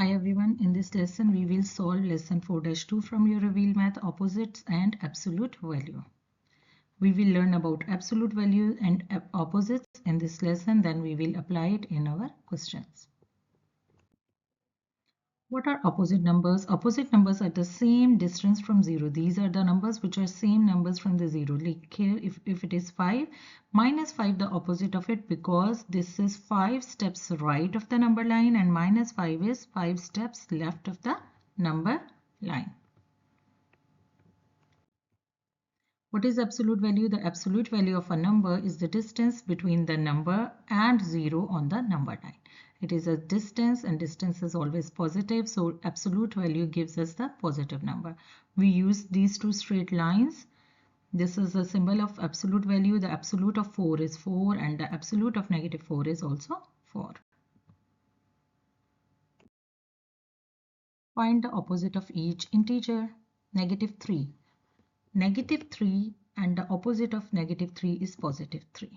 Hi everyone, in this lesson we will solve lesson 4-2 from your Reveal Math Opposites and Absolute Value. We will learn about absolute value and opposites in this lesson, then we will apply it in our questions. What are opposite numbers? Opposite numbers are the same distance from 0. These are the numbers which are same numbers from the 0. Like here, if it is 5, minus 5 the opposite of it, because this is 5 steps right of the number line and minus 5 is 5 steps left of the number line. What is absolute value? The absolute value of a number is the distance between the number and 0 on the number line. It is a distance and distance is always positive. So absolute value gives us the positive number. We use these two straight lines. This is a symbol of absolute value. The absolute of 4 is 4 and the absolute of negative 4 is also 4. Find the opposite of each integer. Negative 3. Negative 3 and the opposite of negative 3 is positive 3.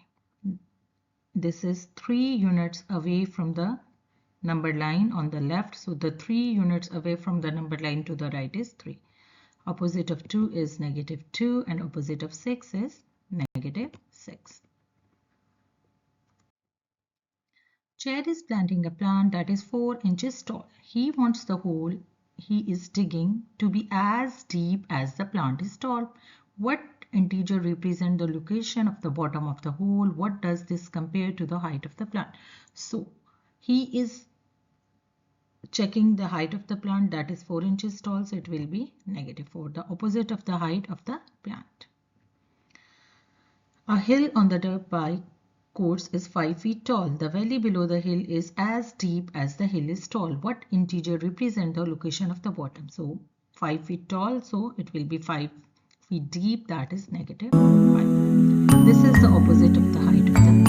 This is 3 units away from the number line on the left. So the 3 units away from the number line to the right is 3. Opposite of 2 is negative 2 and opposite of 6 is negative 6. Chad is planting a plant that is 4 inches tall. He wants the hole he is digging to be as deep as the plant is tall. What integer represents the location of the bottom of the hole? What does this compare to the height of the plant? So he is checking the height of the plant, that is 4 inches tall, so it will be negative 4, the opposite of the height of the plant. A hill on the dirt bike course is 5 feet tall. The valley below the hill is as deep as the hill is tall. What integer represents the location of the bottom? So 5 feet tall, so it will be 5 feet deep, that is negative 5. This is the opposite of the height of the hill.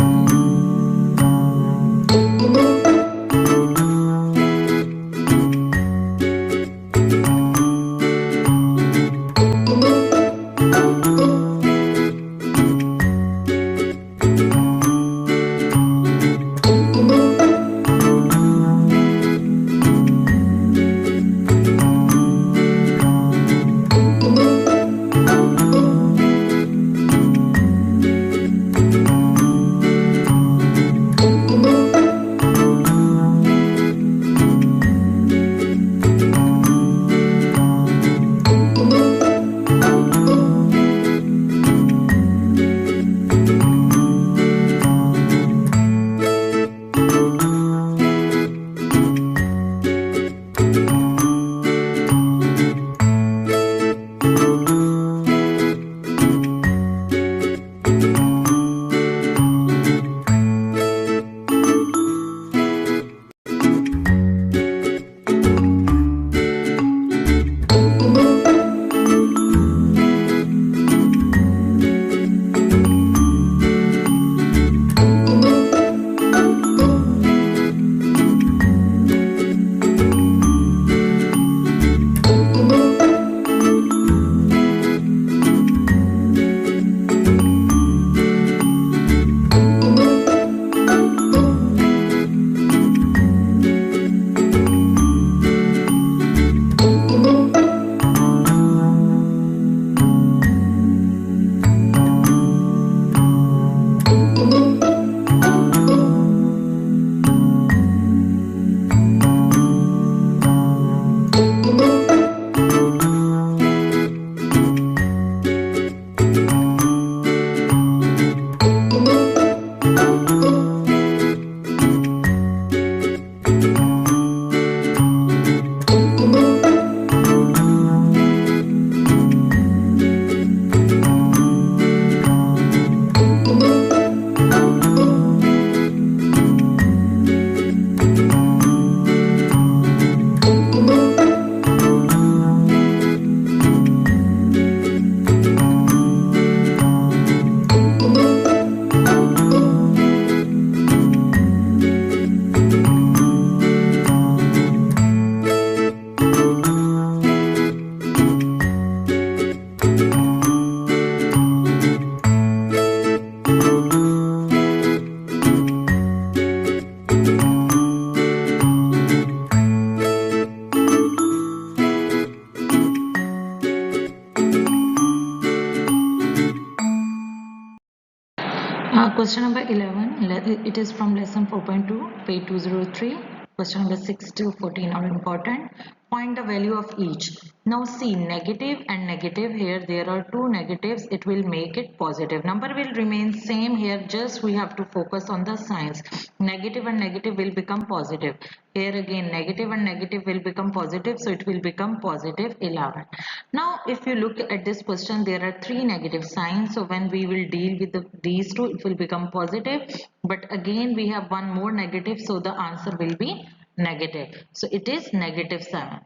Question number 11, it is from lesson 4.2, page 203. Question number 6 to 14 are important. Find the value of each. Now see, negative and negative, here there are two negatives, it will make it positive. Number will remain same here, just we have to focus on the signs. Negative and negative will become positive. Here again negative and negative will become positive, so it will become positive 11. Now if you look at this question, there are three negative signs, so when we will deal with these two, it will become positive, but again we have one more negative, so the answer will be negative. So it is negative 7.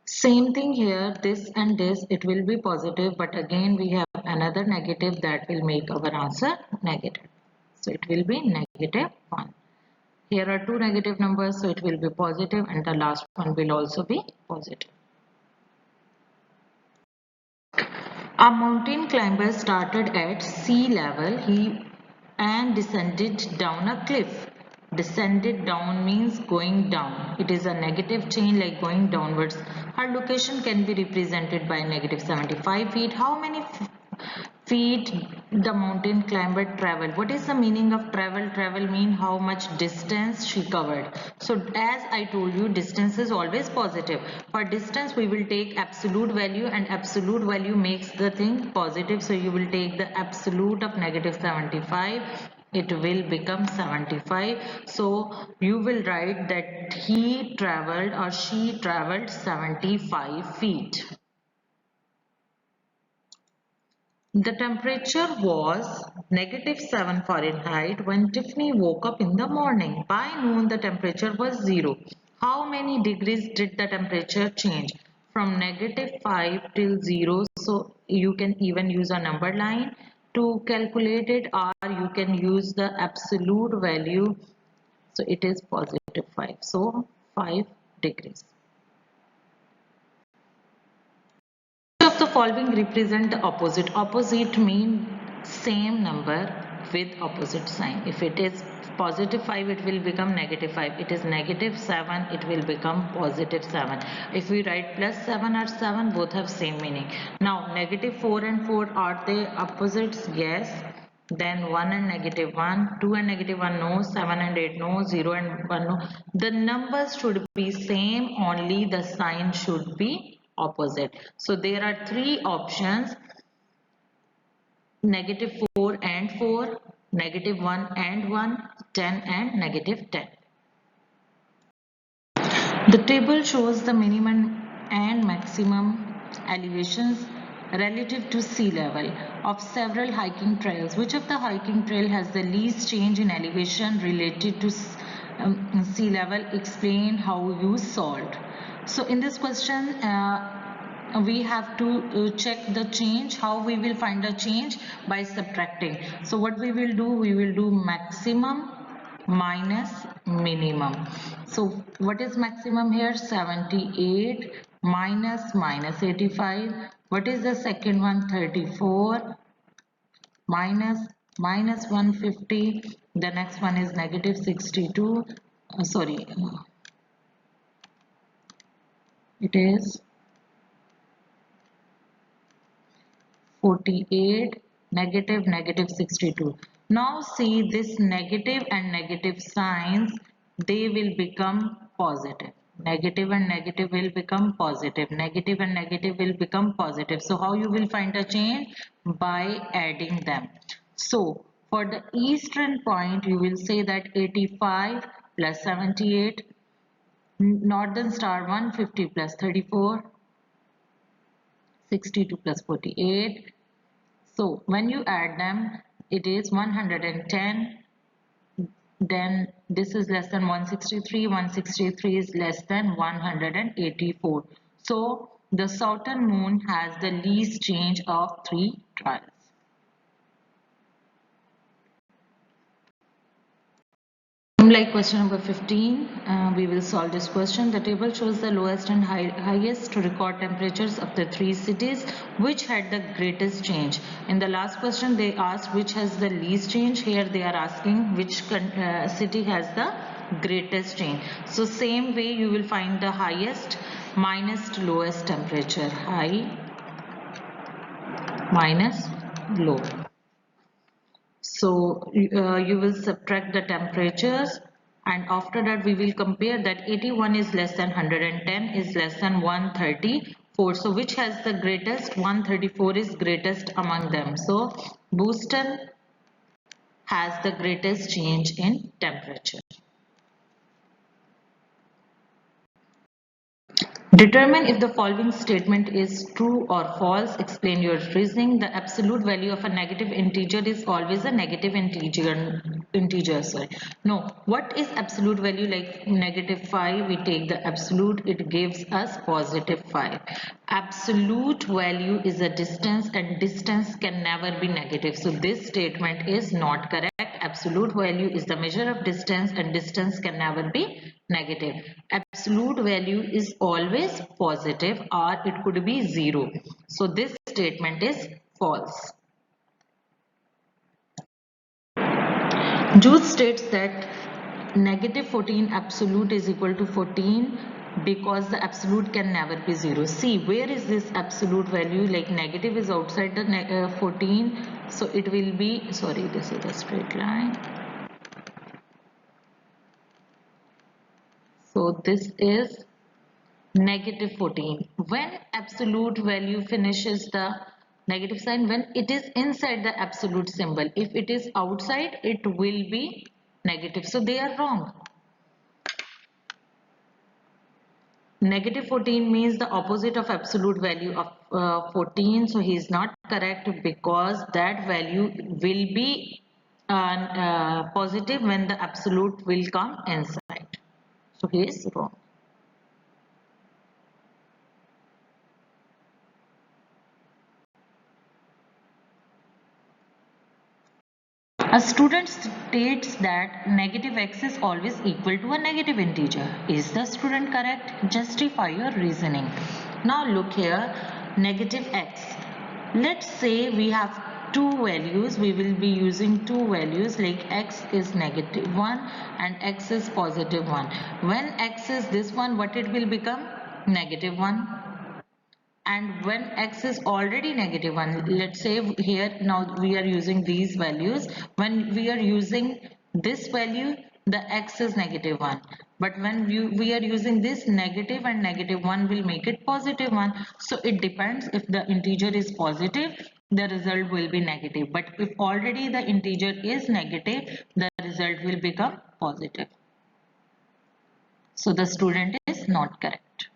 Same thing here, this and this, it will be positive, but again we have another negative that will make our answer negative. So it will be negative 1. Here are two negative numbers, so it will be positive, and the last one will also be positive. A mountain climber started at sea level and descended down a cliff. Descended down means going down. It is a negative chain, like going downwards. Her location can be represented by negative 75 feet. How many feet the mountain climber traveled? What is the meaning of travel? Travel mean how much distance she covered. So as I told you, distance is always positive. For distance we will take absolute value, and absolute value makes the thing positive, so you will take the absolute of negative 75, it will become 75. So you will write that he traveled or she traveled 75 feet. The temperature was negative 7 Fahrenheit when Tiffany woke up in the morning. By noon, the temperature was 0. How many degrees did the temperature change? From negative 5 till 0. So you can even use a number line to calculate it, or you can use the absolute value. So it is positive 5. So 5 degrees. Of the following represent the opposite. Opposite mean same number with opposite sign. If it is positive 5, it will become negative 5. It is negative 7, it will become positive 7. If we write plus 7 or 7, both have same meaning. Now negative 4 and 4, are they opposites? Yes. Then 1 and negative 1, 2 and negative 1, no. 7 and 8, no. 0 and 1, no. The numbers should be same, only the sign should be opposite. So there are three options: negative 4 and 4, negative 1 and 1, 10 and negative 10. The table shows the minimum and maximum elevations relative to sea level of several hiking trails. Which of the hiking trail has the least change in elevation related to sea level? Explain how you solved. So in this question, we have to check the change. How we will find the change? By subtracting. So what we will do? We will do maximum minus minimum. So what is maximum here? 78 minus 85. What is the second one? 34 minus 150. The next one is negative 62. It is 48, negative 62. Now see, this negative and negative signs, they will become positive. Negative and negative will become positive. Negative and negative will become positive. So how you will find a change? By adding them. So for the eastern point, you will say that 85 plus 78, northern star 150 plus 34, 62 plus 48. So when you add them, it is 110. Then this is less than 163. 163 is less than 184. So the southern moon has the least change of 3 trials. Like question number 15, we will solve this question. The table shows the lowest and highest record temperatures of the three cities. Which had the greatest change? In the last question they asked which has the least change. Here they are asking which city has the greatest change. So same way you will find the highest minus lowest temperature. High minus low. So you will subtract the temperatures, and after that we will compare that 81 is less than 110 is less than 134. So which has the greatest? 134 is greatest among them. So Boston has the greatest change in temperature. Determine if the following statement is true or false. Explain your reasoning. The absolute value of a negative integer is always a negative integer. Sorry. No. What is absolute value? Like -5, we take the absolute, it gives us +5. Absolute value is a distance, and distance can never be negative. So this statement is not correct. Absolute value is the measure of distance, and distance can never be negative. Absolute value is always positive, or it could be 0. So this statement is false. Jude states that -14 absolute is equal to 14 because the absolute can never be 0. See, where is this absolute value? Like negative is outside the 14, so it will be, sorry, this is a straight line. So this is -14. When absolute value finishes the negative sign, when it is inside the absolute symbol. If it is outside, it will be negative. So they are wrong. -14 means the opposite of absolute value of 14. So he is not correct because that value will be positive when the absolute will come inside. So he is wrong. A student states that -x is always equal to a negative integer. Is the student correct? Justify your reasoning. Now look here, -x. Let's say we have two values. We will be using two values, like x is -1 and x is +1. When x is this one, what it will become? -1. And when x is already -1, let's say here now we are using these values. When we are using this value, the x is -1, but when we are using this negative, and -1 will make it +1. So it depends. If the integer is positive, the result will be negative, but if already the integer is negative, the result will become positive. So the student is not correct.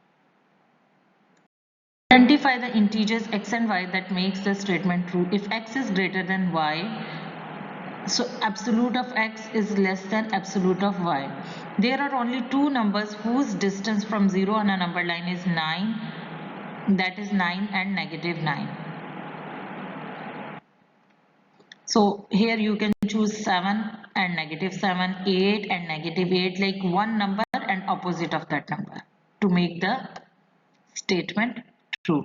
Identify the integers x and y that makes the statement true. If x is greater than y, so absolute of x is less than absolute of y. There are only two numbers whose distance from 0 on a number line is 9. That is 9 and -9. So here you can choose 7 and -7, 8 and -8, like one number and opposite of that number to make the statement true.